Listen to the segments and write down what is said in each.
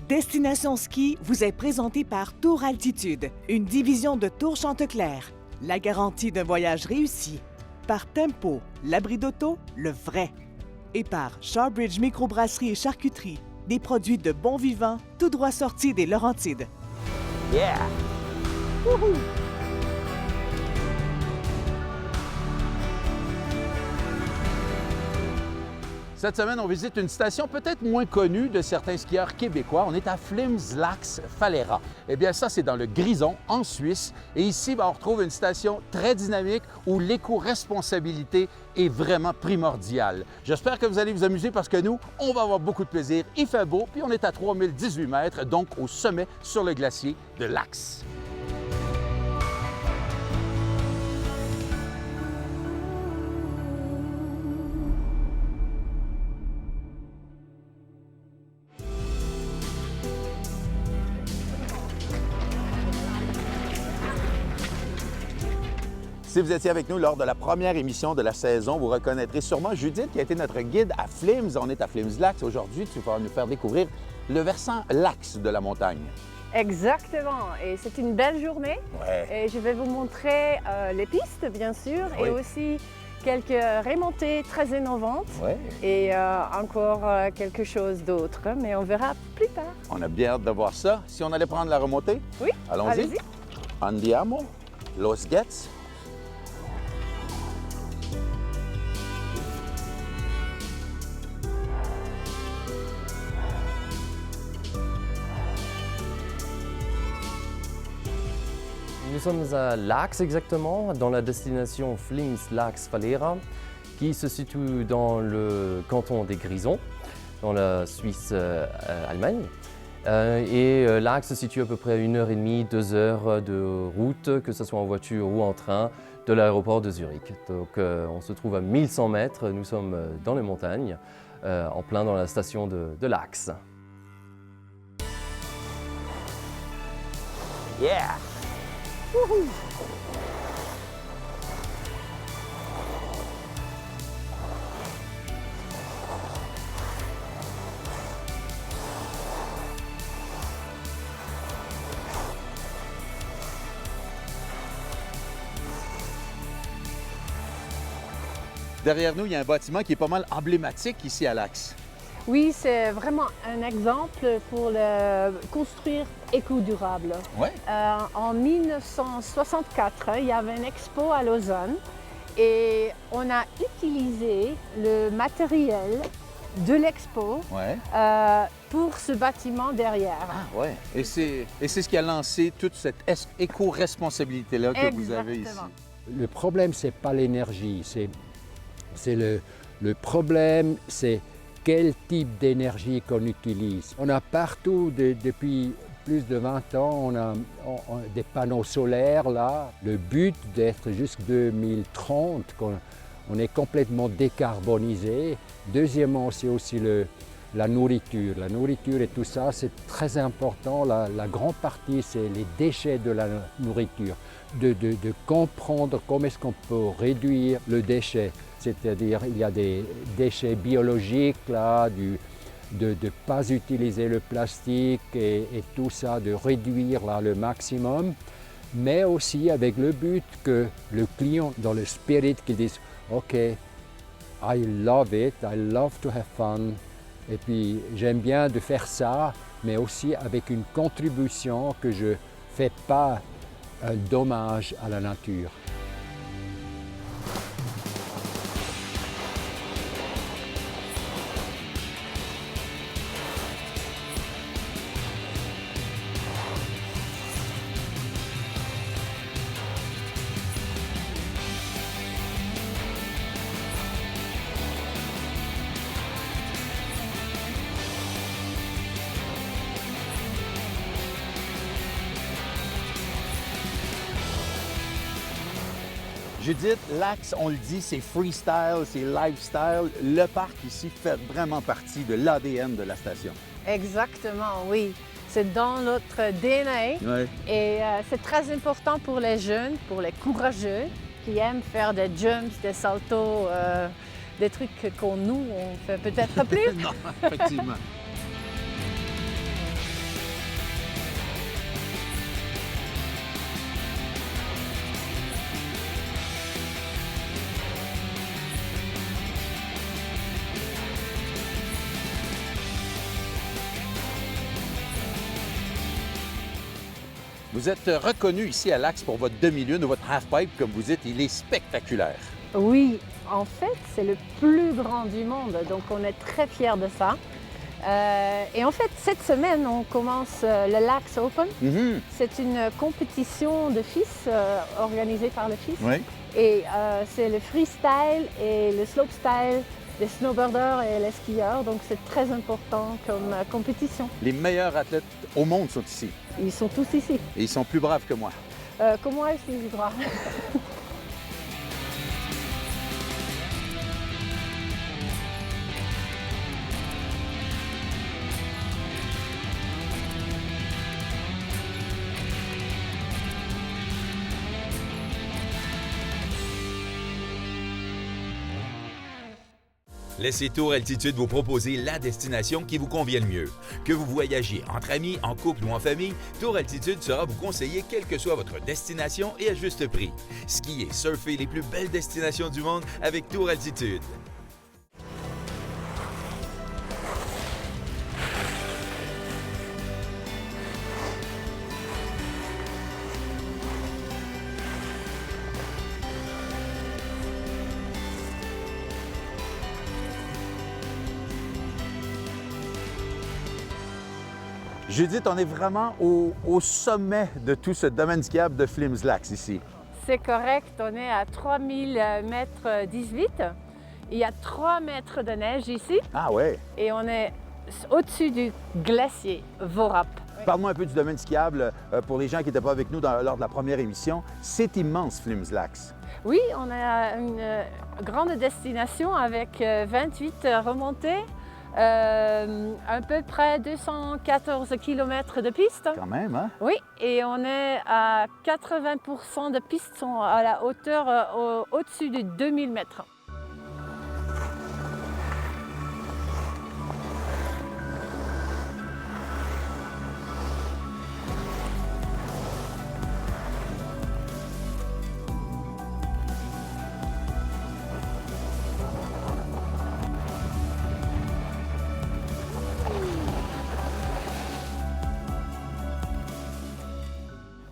Destination Ski vous est présentée par Tour Altitude, une division de Tour Chanteclair. La garantie d'un voyage réussi. Par Tempo, l'abri d'auto, le vrai. Et par Shawbridge Microbrasserie et Charcuterie, des produits de bon vivant, tout droit sortis des Laurentides. Yeah! Wouhou! Cette semaine, on visite une station peut-être moins connue de certains skieurs québécois. On est à Flims-Lacs-Fallera. Eh bien, ça, c'est dans le Grison, en Suisse. Et ici, on retrouve une station très dynamique où l'éco-responsabilité est vraiment primordiale. J'espère que vous allez vous amuser parce que nous, on va avoir beaucoup de plaisir. Il fait beau, puis on est à 3018 mètres, donc au sommet sur le glacier de Lacs. Si vous étiez avec nous lors de la première émission de la saison, vous reconnaîtrez sûrement Judith qui a été notre guide à Flims. On est à Flims-Lacs. Aujourd'hui, tu vas nous faire découvrir le versant Lacs de la montagne. Exactement. Et c'est une belle journée. Ouais. Et je vais vous montrer les pistes, bien sûr, Oui. et aussi quelques remontées très innovantes. Ouais. Et encore quelque chose d'autre, mais on verra plus tard. On a bien hâte de voir ça. Si on allait prendre la remontée? Oui, Allons-y. allez-y. Andiamo, Los Gets. Nous sommes à Lacs exactement, dans la destination Flims-Lacs-Fallera, qui se situe dans le canton des Grisons, dans la Suisse-Allemagne. Lacs se situe à peu près à 1h30, 2 heures de route, que ce soit en voiture ou en train, de l'aéroport de Zurich. Donc on se trouve à 1100 mètres, nous sommes dans les montagnes, en plein dans la station de Lacs. Yeah! Wouhou! Derrière nous, il y a un bâtiment qui est pas mal emblématique ici à Lacs. Oui, c'est vraiment un exemple pour le construire éco-durable. Ouais. En 1964, il y avait une expo à Lausanne et on a utilisé le matériel de l'expo Ouais. pour ce bâtiment derrière. Ah ouais. Et c'est ce qui a lancé toute cette éco-responsabilité-là que vous avez ici. Exactement. Le problème, c'est pas l'énergie, c'est le problème, c'est quel type d'énergie qu'on utilise. On a partout, depuis plus de 20 ans, on a des panneaux solaires là. Le but d'être jusqu'en 2030, qu'on est complètement décarbonisé. Deuxièmement, c'est aussi la nourriture. La nourriture et tout ça, c'est très important. La grande partie, c'est les déchets de la nourriture. De comprendre comment est-ce qu'on peut réduire le déchet. C'est-à-dire, il y a des déchets biologiques, là, de ne pas utiliser le plastique et tout ça, de réduire là, le maximum, mais aussi avec le but que le client, dans le spirit, qu'il dise « OK, I love it, I love to have fun ». Et puis, j'aime bien de faire ça, mais aussi avec une contribution que je ne fais pas un dommage à la nature. Judith, Lacs, on le dit, c'est freestyle, c'est lifestyle. Le parc ici fait vraiment partie de l'ADN de la station. Exactement, oui. C'est dans notre DNA Ouais. et c'est très important pour les jeunes, pour les courageux qui aiment faire des jumps, des saltos, des trucs qu'on nous, on fait peut-être plus. Non, effectivement. Vous êtes reconnu ici à l'Axe pour votre demi-lune ou votre half-pipe, comme vous dites, il est spectaculaire. Oui, en fait, c'est le plus grand du monde, donc on est très fiers de ça. Et en fait, cette semaine, on commence le L'Axe Open. C'est une compétition de FIS organisée par le FIS. Oui. Et c'est le freestyle et le slopestyle des snowboarders et les skieurs, donc c'est très important comme compétition. Les meilleurs athlètes au monde sont ici. Ils sont tous ici. Et ils sont plus braves que moi. Comme moi aussi, je crois. Laissez Tour Altitude vous proposer la destination qui vous convient le mieux. Que vous voyagiez entre amis, en couple ou en famille, Tour Altitude sera vous conseiller quelle que soit votre destination et à juste prix. Skier, surfer les plus belles destinations du monde avec Tour Altitude. Judith, on est vraiment au sommet de tout ce domaine skiable de Flims Lacs ici. C'est correct, on est à 3000 mètres 18. Il y a 3 mètres de neige ici Ah ouais? et on est au-dessus du glacier Vorap. Parle-moi un peu du domaine skiable pour les gens qui n'étaient pas avec nous lors de la première émission. C'est immense, Flims Lacs. Oui, on a une grande destination avec 28 remontées, à peu près 214 km de pistes. Quand même, hein? Oui, et on est à 80% de pistes sont à la hauteur au-dessus de 2000 mètres.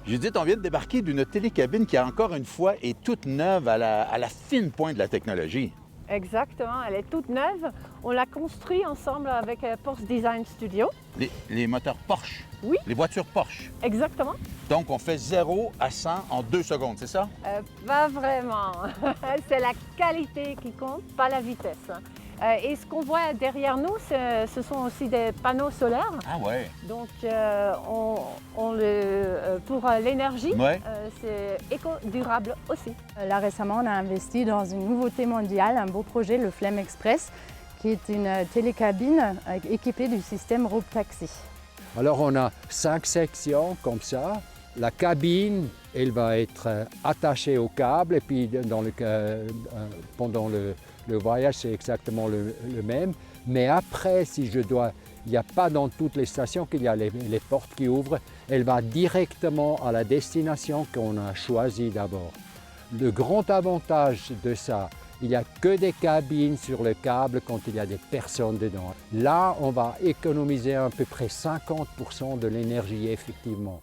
Judith, on vient de débarquer d'une télécabine qui, encore une fois, est toute neuve à la fine pointe de la technologie. Exactement, elle est toute neuve. On l'a construite ensemble avec Porsche Design Studio. Les moteurs Porsche. Oui. Les voitures Porsche. Exactement. Donc, on fait 0 à 100 en 2 secondes, c'est ça? Pas vraiment. C'est la qualité qui compte, pas la vitesse. Et ce qu'on voit derrière nous, ce sont aussi des panneaux solaires. Ah ouais. Donc, pour l'énergie, Ouais. c'est éco-durable aussi. Là récemment, on a investi dans une nouveauté mondiale, un beau projet, le Flame Express, qui est une télécabine équipée du système Rope Taxi. Alors on a 5 sections comme ça. La cabine, elle va être attachée au câble et puis pendant le voyage, c'est exactement le même. Mais après, si je dois, il n'y a pas dans toutes les stations qu'il y a les portes qui ouvrent. Elle va directement à la destination qu'on a choisie d'abord. Le grand avantage de ça, il n'y a que des cabines sur le câble quand il y a des personnes dedans. Là, on va économiser à peu près 50% de l'énergie effectivement.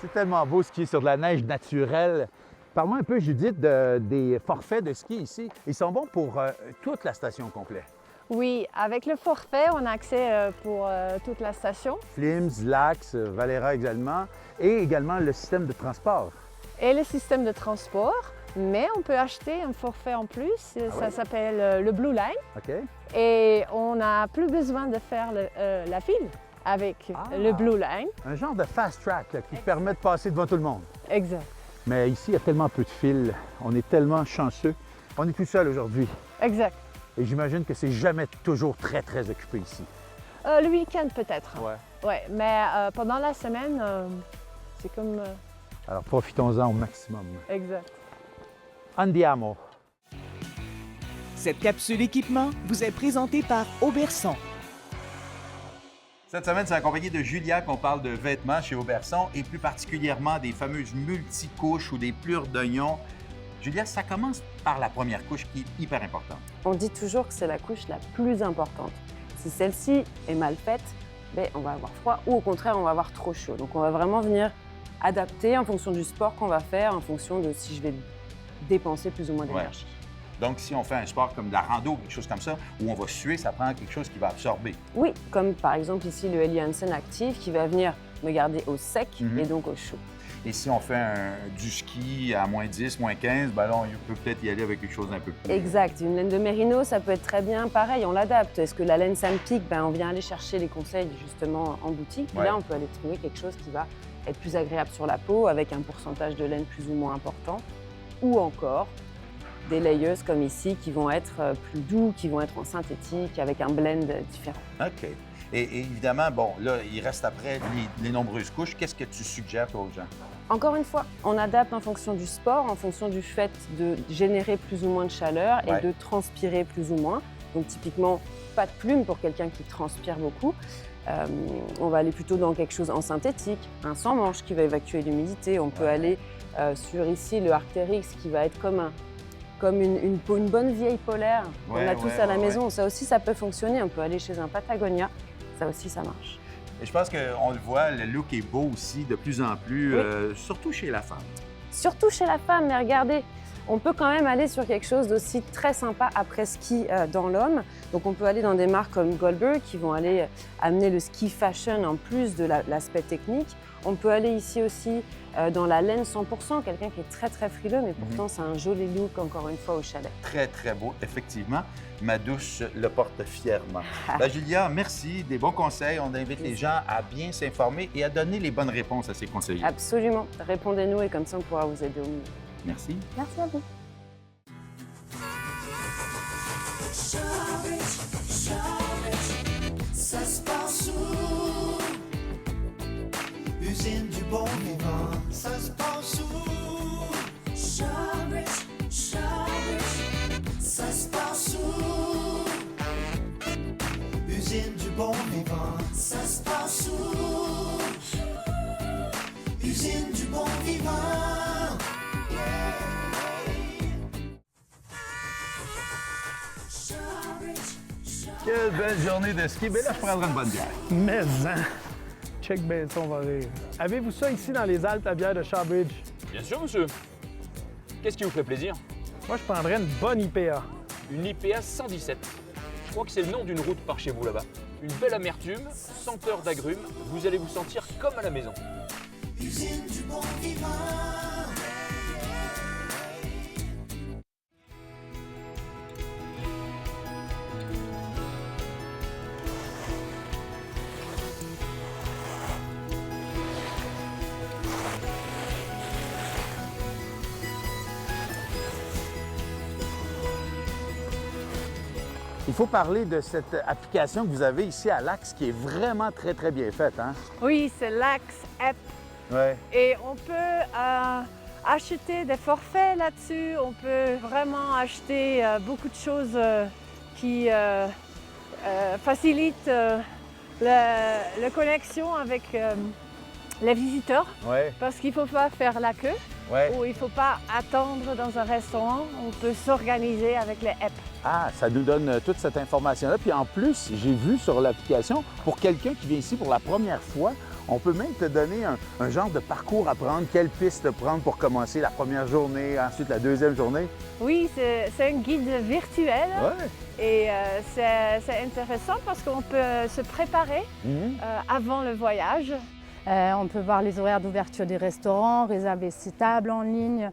C'est tellement beau skier sur de la neige naturelle. Parle-moi un peu, Judith, des forfaits de ski ici. Ils sont bons pour toute la station complète. Oui, avec le forfait, on a accès pour toute la station. Flims, Lacs, Valera également, et également le système de transport. Et le système de transport, mais on peut acheter un forfait en plus, ça s'appelle le Blue Line. OK. Et on n'a plus besoin de faire la file avec le Blue Line. Un genre de fast track là, qui permet de passer devant tout le monde. Exact. Mais ici, il y a tellement peu de fils. On est tellement chanceux. On est tout seul aujourd'hui. Exact. Et j'imagine que c'est jamais toujours très, très occupé ici. Le week-end peut-être. Ouais. Ouais, mais pendant la semaine, c'est comme... Alors profitons-en au maximum. Exact. Andiamo. Cette capsule équipement vous est présentée par Auberson. Cette semaine, c'est accompagné de Julia qu'on parle de vêtements chez Auberson et plus particulièrement des fameuses multicouches ou des plures d'oignons. Julia, ça commence par la première couche qui est hyper importante. On dit toujours que c'est la couche la plus importante. Si celle-ci est mal faite, on va avoir froid ou au contraire, on va avoir trop chaud. Donc on va vraiment venir adapter en fonction du sport qu'on va faire, en fonction de si je vais dépenser plus ou moins d'énergie. Ouais. Donc si on fait un sport comme de la rando, quelque chose comme ça, où on va suer, ça prend quelque chose qui va absorber. Oui, comme par exemple ici le Helly Hansen Active qui va venir me garder au sec et donc au chaud. Et si on fait du ski à moins 10, moins 15, ben là, on peut peut-être y aller avec quelque chose d'un peu plus... Exact. Une laine de mérino, ça peut être très bien. Pareil, on l'adapte. Est-ce que la laine Sunpeak, on vient aller chercher les conseils justement en boutique. Puis là, on peut aller trouver quelque chose qui va être plus agréable sur la peau avec un pourcentage de laine plus ou moins important. Ou encore des layers comme ici qui vont être plus doux, qui vont être en synthétique avec un blend différent. OK. Et évidemment, bon, là, il reste après les nombreuses couches. Qu'est-ce que tu suggères aux gens? Encore une fois, on adapte en fonction du sport, en fonction du fait de générer plus ou moins de chaleur et de transpirer plus ou moins. Donc typiquement, pas de plume pour quelqu'un qui transpire beaucoup. On va aller plutôt dans quelque chose en synthétique, un sans-manche qui va évacuer l'humidité. On peut aller sur ici le Arc'teryx qui va être comme une bonne vieille polaire qu'on a tous à la maison. Ça aussi, ça peut fonctionner. On peut aller chez un Patagonia. Ça aussi, ça marche. Et je pense qu'on le voit, le look est beau aussi de plus en plus, surtout chez la femme. Surtout chez la femme, mais regardez, on peut quand même aller sur quelque chose d'aussi très sympa après ski dans l'homme. Donc on peut aller dans des marques comme Goldberg qui vont aller amener le ski fashion en plus de l'aspect technique. On peut aller ici aussi dans la laine 100%, quelqu'un qui est très très frileux, mais pourtant c'est un joli look encore une fois au chalet. Très très beau, effectivement. Ma douce le porte fièrement. Julia, merci, des bons conseils. On invite les gens à bien s'informer et à donner les bonnes réponses à ces conseillers. Absolument. Répondez-nous et comme ça on pourra vous aider au mieux. Merci. Merci à vous. Ça se passe où? Usine du bon vivant. Ça se passe où? Showbiz, showbiz. Ça se passe où? Usine du bon vivant. Ça se passe où? Usine du bon vivant. Quelle belle journée de ski. Mais là, je prendrai une bonne bière. Mais hein! Check bien ça, on va rire. Avez-vous ça ici dans les Alpes, la bière de Shawbridge? Bien sûr, monsieur. Qu'est-ce qui vous fait plaisir? Moi, je prendrais une bonne IPA. Une IPA 117. Je crois que c'est le nom d'une route par chez vous là-bas. Une belle amertume, senteur d'agrumes. Vous allez vous sentir comme à la maison. Usine du bon vivant. Il faut parler de cette application que vous avez ici à l'Axe qui est vraiment très, très bien faite, hein? Oui, c'est l'Axe App. Ouais. Et on peut acheter des forfaits là-dessus. On peut vraiment acheter beaucoup de choses qui facilitent la connexion avec les visiteurs. Ouais. Parce qu'il ne faut pas faire la queue ou il ne faut pas attendre dans un restaurant. On peut s'organiser avec les apps. Ah, ça nous donne toute cette information-là. Puis en plus, j'ai vu sur l'application, pour quelqu'un qui vient ici pour la première fois, on peut même te donner un genre de parcours à prendre, quelle piste prendre pour commencer la première journée, ensuite la deuxième journée. Oui, c'est un guide virtuel. Ouais. Et c'est intéressant parce qu'on peut se préparer avant le voyage. On peut voir les horaires d'ouverture des restaurants, réserver ses tables en ligne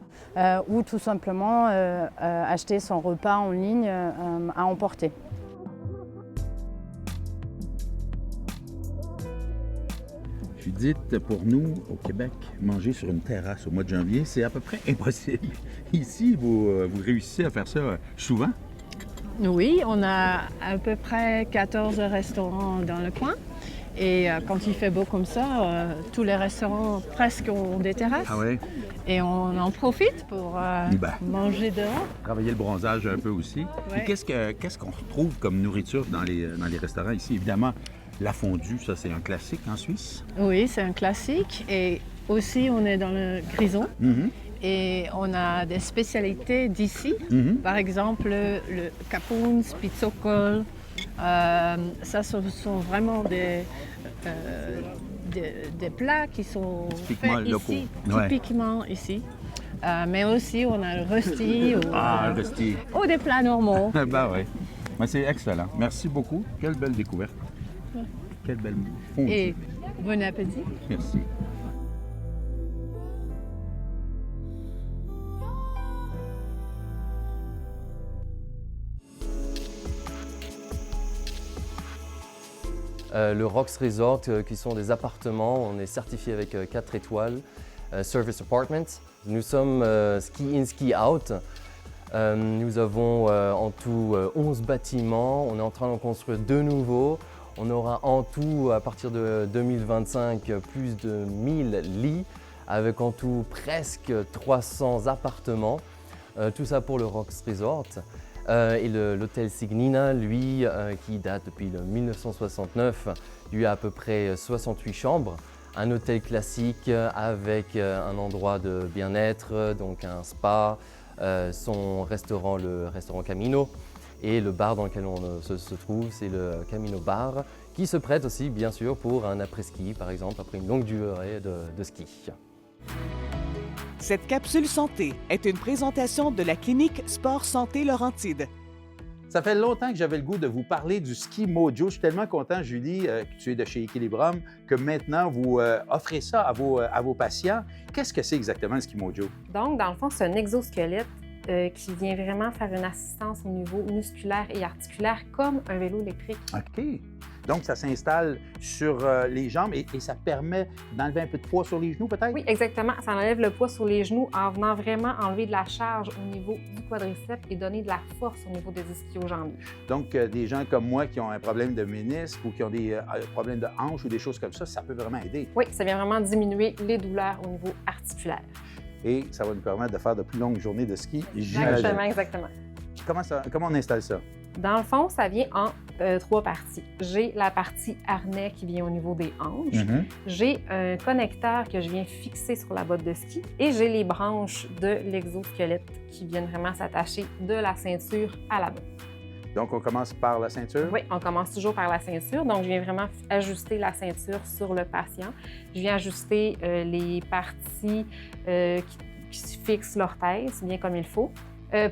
ou tout simplement acheter son repas en ligne à emporter. Judith, pour nous, au Québec, manger sur une terrasse au mois de janvier, c'est à peu près impossible. Ici, vous réussissez à faire ça souvent? Oui, on a à peu près 14 restaurants dans le coin. Et quand il fait beau comme ça, tous les restaurants presque ont des terrasses. Ah ouais? Et on en profite pour manger dehors. Travailler le bronzage un peu aussi. Ouais. Et qu'est-ce qu'on retrouve comme nourriture dans les restaurants ici? Évidemment, La fondue, ça c'est un classique en Suisse. Oui, c'est un classique. Et aussi, on est dans le grison. Mhm. Et on a des spécialités d'ici. Mhm. Par exemple, le capoun, spitzokol. Ça, ce sont vraiment des plats qui sont Typiquement faits locaux. ici, Ouais. typiquement ici. Mais aussi, on a le rösti Ah, le rösti. ou des plats normaux. Ben oui. Ben, c'est excellent. Merci beaucoup. Quelle belle découverte. Quelle belle fondue. Et bon appétit. Merci. Le Rox Resort, qui sont des appartements, on est certifié avec 4 étoiles, Service Apartments. Nous sommes ski in, ski out. Nous avons en tout 11 bâtiments, on est en train d'en construire 2 nouveaux. On aura en tout, à partir de 2025, plus de 1000 lits, avec en tout presque 300 appartements. Tout ça pour le Rox Resort. Et l'hôtel Signina, lui, qui date depuis 1969, lui a à peu près 68 chambres. Un hôtel classique avec un endroit de bien-être, donc un spa, son restaurant, le restaurant Camino, et le bar dans lequel on se trouve, c'est le Camino Bar, qui se prête aussi, bien sûr, pour un après-ski, par exemple, après une longue durée de ski. Cette capsule santé est une présentation de la clinique Sport Santé Laurentide. Ça fait longtemps que j'avais le goût de vous parler du ski Mojo. Je suis tellement content, Julie, que tu es de chez Equilibrium, que maintenant vous offrez ça à vos patients. Qu'est-ce que c'est exactement le ski Mojo? Donc, dans le fond, c'est un exosquelette qui vient vraiment faire une assistance au niveau musculaire et articulaire comme un vélo électrique. OK. Donc, ça s'installe sur les jambes et ça permet d'enlever un peu de poids sur les genoux, peut-être? Oui, exactement. Ça enlève le poids sur les genoux en venant vraiment enlever de la charge au niveau du quadriceps et donner de la force au niveau des ischio-jambiers. Donc, des gens comme moi qui ont un problème de ménisque ou qui ont des problèmes de hanche ou des choses comme ça peut vraiment aider. Oui, ça vient vraiment diminuer les douleurs au niveau articulaire. Et ça va nous permettre de faire de plus longues journées de ski. Exactement, exactement. Comment on installe ça? Dans le fond, ça vient en 3 parties. J'ai la partie harnais qui vient au niveau des hanches. J'ai un connecteur que je viens fixer sur la botte de ski et j'ai les branches de l'exosquelette qui viennent vraiment s'attacher de la ceinture à la botte. Donc, on commence par la ceinture? Oui, on commence toujours par la ceinture. Donc, je viens vraiment ajuster la ceinture sur le patient. Je viens ajuster les parties qui fixent l'orthèse bien comme il faut.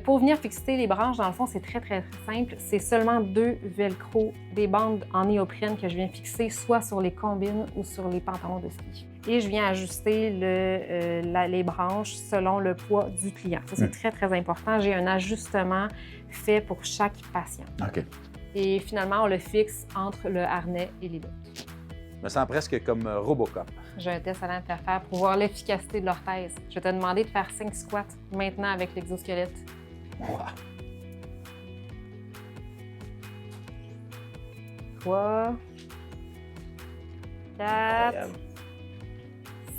Pour venir fixer les branches, dans le fond, c'est très, très simple. C'est seulement 2 velcro, des bandes en néoprène que je viens fixer soit sur les combines ou sur les pantalons de ski. Et je viens ajuster les branches selon le poids du client. Ça, c'est très, très important. J'ai un ajustement fait pour chaque patient. OK. Et finalement, on le fixe entre le harnais et les bottes. Je me sens presque comme Robocop. J'ai un test à te faire pour voir l'efficacité de l'orthèse. Je vais te demander de faire 5 squats maintenant avec l'exosquelette. Wow. 3, 4,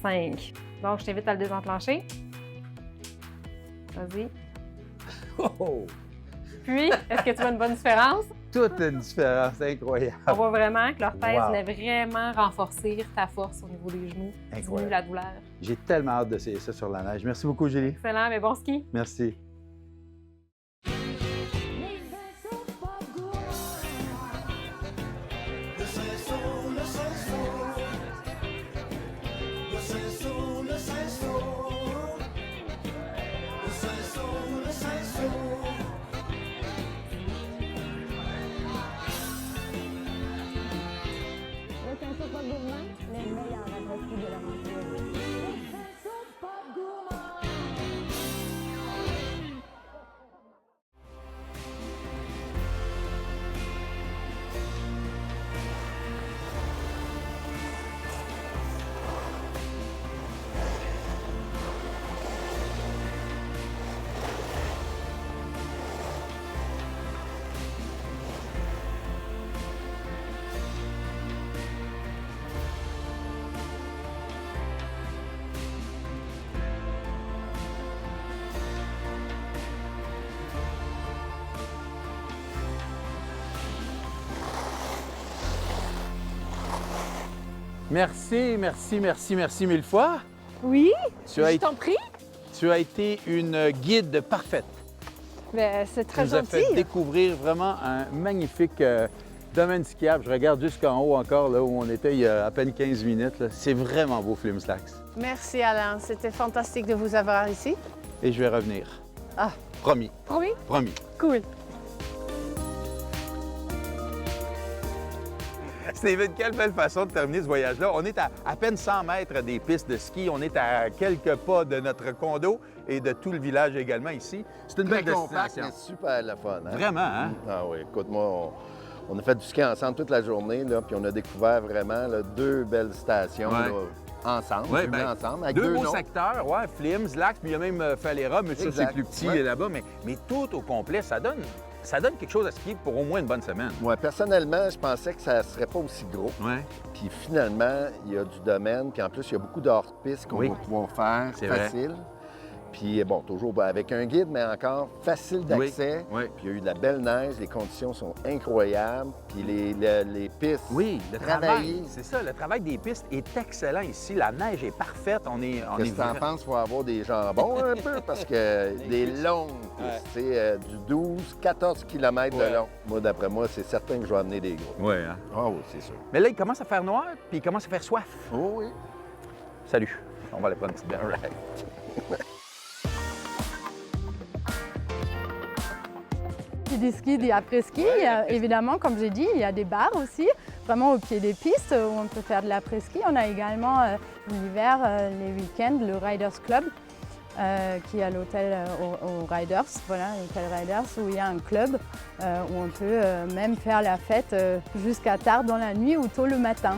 5. Donc, je t'invite à le désenclencher. Vas-y. Oh! Puis, est-ce que tu vois une bonne différence? Toute une différence incroyable. On voit vraiment que l'orthèse Wow. vient vraiment renforcer ta force au niveau des genoux, diminue la douleur. J'ai tellement hâte d'essayer ça sur la neige. Merci beaucoup, Julie. Excellent, mais bon ski! Merci. Les meilleurs apprécis de l'aventure. Merci, merci, merci, merci mille fois. Oui, Tu as, je t'en prie. tu as été une guide parfaite. Ben, c'est Tu très nous as gentil. fait découvrir vraiment un magnifique domaine skiable. Je regarde jusqu'en haut encore, là où on était il y a à peine 15 minutes. Là. C'est vraiment beau, Flims Lacs. Merci Alain, c'était fantastique de vous avoir ici. Et je vais revenir. Ah. Promis, Promis? promis. Cool. Steven, quelle belle façon de terminer ce voyage-là. On est à peine 100 mètres des pistes de ski. On est à quelques pas de notre condo et de tout le village également ici. C'est une belle destination. Mais super le fun. Hein? Vraiment, hein? Ah oui, écoute-moi, on a fait du ski ensemble toute la journée, là, puis on a découvert vraiment là, 2 belles stations Ouais. là, ensemble, Ouais, jumelées ben, ensemble, avec 2 2 beaux noms. secteurs, ouais, Flims, Lacs, puis il y a même Falera, mais ça, c'est Exact. plus petit Ouais. là-bas. Mais tout au complet, ça donne quelque chose à skier pour au moins une bonne semaine. Moi, personnellement, je pensais que ça serait pas aussi gros. Ouais. Puis finalement, il y a du domaine, puis en plus, il y a beaucoup d'hors-pistes qu'on Oui. va pouvoir faire C'est vrai. facile. Puis bon, toujours avec un guide, mais encore facile d'accès. Oui. Puis il y a eu de la belle neige, les conditions sont incroyables. Puis les pistes, Oui, le travail, travaillées. c'est ça, le travail des pistes est excellent ici. La neige est parfaite, Qu'est-ce que t'en penses? Il faut avoir des jambons un peu, parce que des longues pistes, tu sais, du 12, 14 km Ouais. de long. Moi, d'après moi, c'est certain que je vais amener des gros. Oui, hein? Ah oui, c'est sûr. Mais là, il commence à faire noir, puis il commence à faire soif. Oh oui. Salut, on va aller prendre une petite bière. Right. Qui dit ski dit après-ski. Évidemment, comme j'ai dit, il y a des bars aussi, vraiment au pied des pistes où on peut faire de l'après-ski. On a également l'hiver, les week-ends, le Riders Club, qui est à l'hôtel aux Riders, voilà, l'hôtel Riders, où il y a un club où on peut même faire la fête jusqu'à tard dans la nuit ou tôt le matin.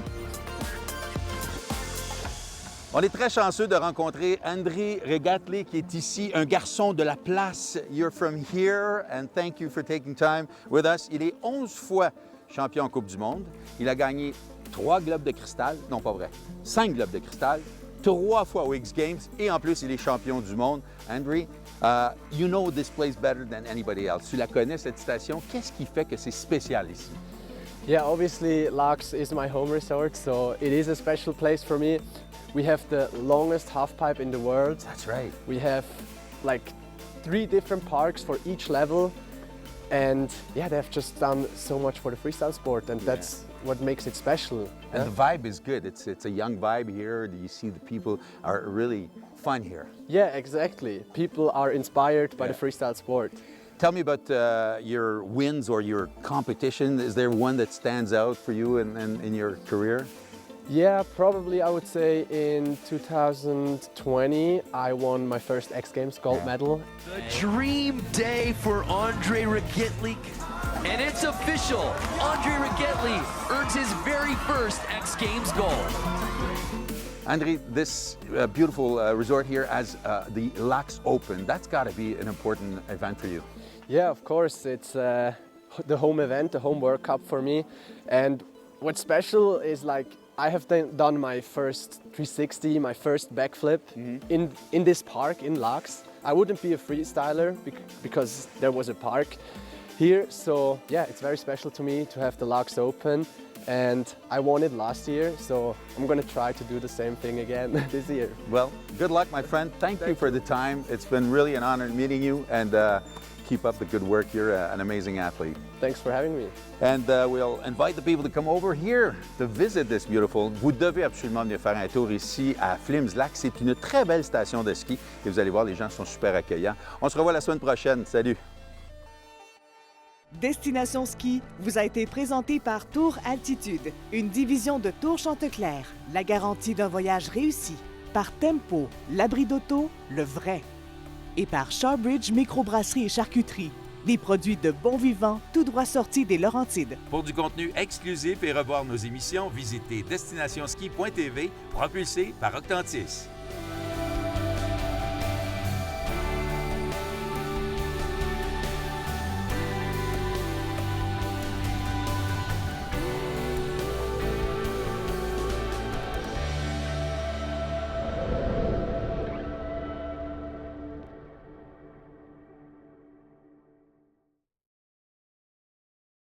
On est très chanceux de rencontrer Andrei Regatli qui est ici, un garçon de la place. You're from here and thank you for taking time with us. Il est 11 fois champion en Coupe du Monde. Il a gagné 3 globes de cristal, non pas vrai, 5 globes de cristal, 3 fois aux X Games et en plus il est champion du monde. Andrei, you know this place better than anybody else. Tu la connais cette station. Qu'est-ce qui fait que c'est spécial ici? Yeah, obviously Lacs is my home resort, so it is a special place for me. We have the longest half pipe in the world. That's right. We have like 3 different parks for each level, and yeah, they've just done so much for the freestyle sport, and that's what makes it special. And the vibe is good. It's a young vibe here. You see the people are really fun here. Yeah, exactly. People are inspired by the freestyle sport. Tell me about your wins or your competition. Is there one that stands out for you in your career? Yeah, probably I would say in 2020 I won my first X Games gold medal. The dream day for Andrei Regatli. And it's official. Andrei Regatli earns his very first X Games gold. Andrei, this beautiful resort here has the Lacs Open. That's got to be an important event for you. Yeah, of course. It's the home event, the home World Cup for me. And what's special is like I have done my first 360, my first backflip in this park in Lacs. I wouldn't be a freestyler because there was a park here. So yeah, it's very special to me to have the Lacs Open. And I won it last year, so I'm going to try to do the same thing again this year. Well, good luck, my friend. Thank you for the time. It's been really an honor meeting you, and keep up the good work. You're an amazing athlete. Thanks for having me. And we'll invite the people to come over here to visit this beautiful. Vous devez absolument venir faire un tour ici à Flims Lacs. C'est une très belle station de ski et vous allez voir, les gens sont super accueillants. On se revoit la semaine prochaine. Salut! Destination Ski vous a été présenté par Tour Altitude, une division de Tour Chanteclair, la garantie d'un voyage réussi. Par Tempo, l'abri d'auto, le vrai. Et par Shawbridge Microbrasserie et Charcuterie, des produits de bon vivant tout droit sortis des Laurentides. Pour du contenu exclusif et revoir nos émissions, visitez destinationski.tv propulsé par Octantis.